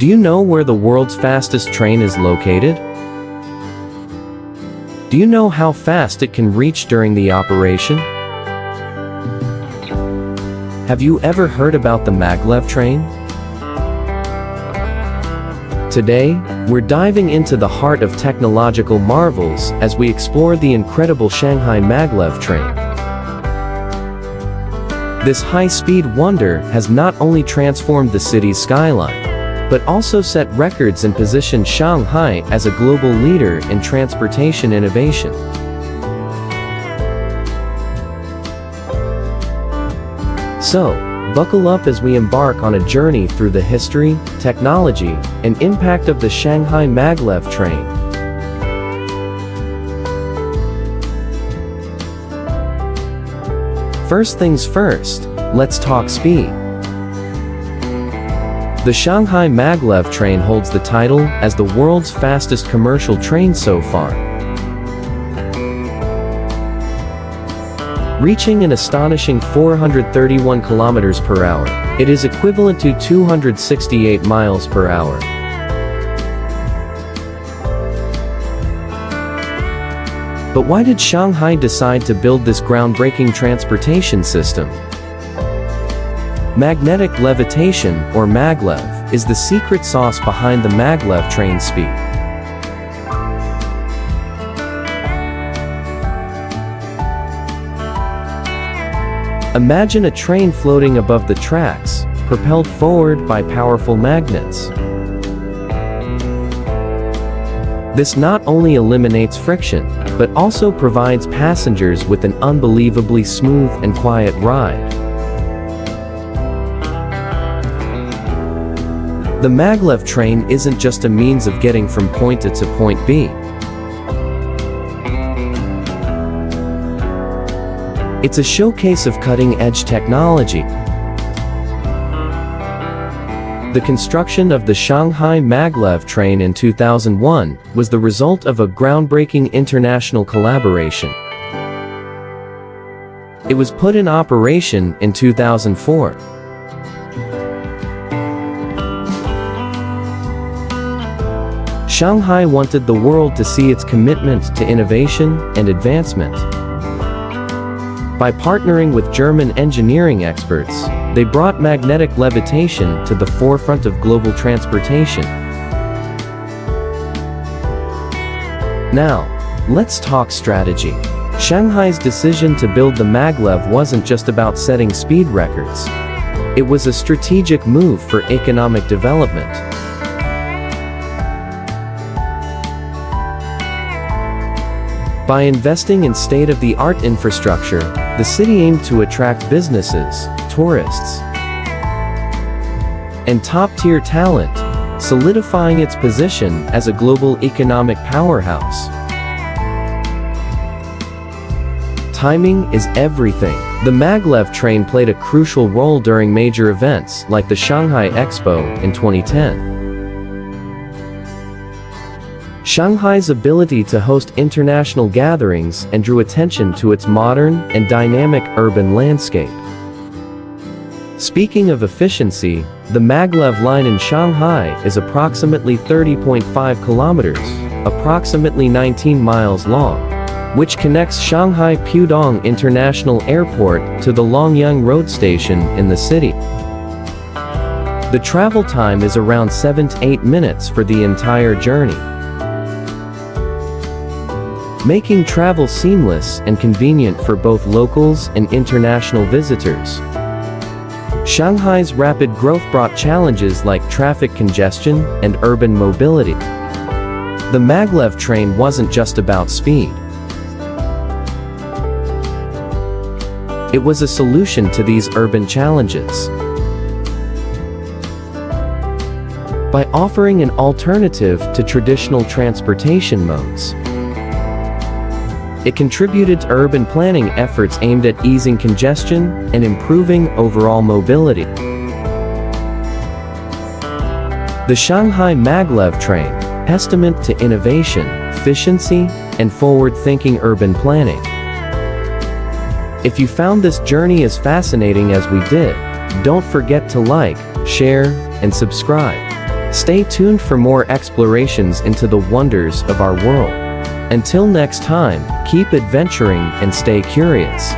Do you know where the world's fastest train is located? Do you know how fast it can reach during the operation? Have you ever heard about the maglev train? Today, we're diving into the heart of technological marvels as we explore the incredible Shanghai maglev train. This high-speed wonder has not only transformed the city's skyline, but also set records and positioned Shanghai as a global leader in transportation innovation. So, buckle up as we embark on a journey through the history, technology, and impact of the Shanghai maglev train. First things first, let's talk speed. The Shanghai maglev train holds the title as the world's fastest commercial train so far, reaching an astonishing 431 kilometers per hour. It is equivalent to 268 miles per hour. But why did Shanghai decide to build this groundbreaking transportation system? Magnetic levitation, or maglev, is the secret sauce behind the maglev train speed. Imagine a train floating above the tracks, propelled forward by powerful magnets. This not only eliminates friction, but also provides passengers with an unbelievably smooth and quiet ride. The maglev train isn't just a means of getting from point A to point B. It's a showcase of cutting-edge technology. The construction of the Shanghai maglev train in 2001 was the result of a groundbreaking international collaboration. It was put in operation in 2004. Shanghai wanted the world to see its commitment to innovation and advancement. By partnering with German engineering experts, they brought magnetic levitation to the forefront of global transportation. Now, let's talk strategy. Shanghai's decision to build the maglev wasn't just about setting speed records. It was a strategic move for economic development. By investing in state-of-the-art infrastructure, the city aimed to attract businesses, tourists, and top-tier talent, solidifying its position as a global economic powerhouse. Timing is everything. The maglev train played a crucial role during major events like the Shanghai Expo in 2010. Shanghai's ability to host international gatherings and drew attention to its modern and dynamic urban landscape. Speaking of efficiency, the maglev line in Shanghai is approximately 30.5 kilometers, approximately 19 miles long, which connects Shanghai Pudong International Airport to the Longyang Road station in the city. The travel time is around 7 to 8 minutes for the entire journey, making travel seamless and convenient for both locals and international visitors. Shanghai's rapid growth brought challenges like traffic congestion and urban mobility. The maglev train wasn't just about speed. It was a solution to these urban challenges. By offering an alternative to traditional transportation modes, it contributed to urban planning efforts aimed at easing congestion and improving overall mobility. The Shanghai maglev train, testament to innovation, efficiency, and forward-thinking urban planning. If you found this journey as fascinating as we did, don't forget to like, share, and subscribe. Stay tuned for more explorations into the wonders of our world. Until next time, keep adventuring and stay curious.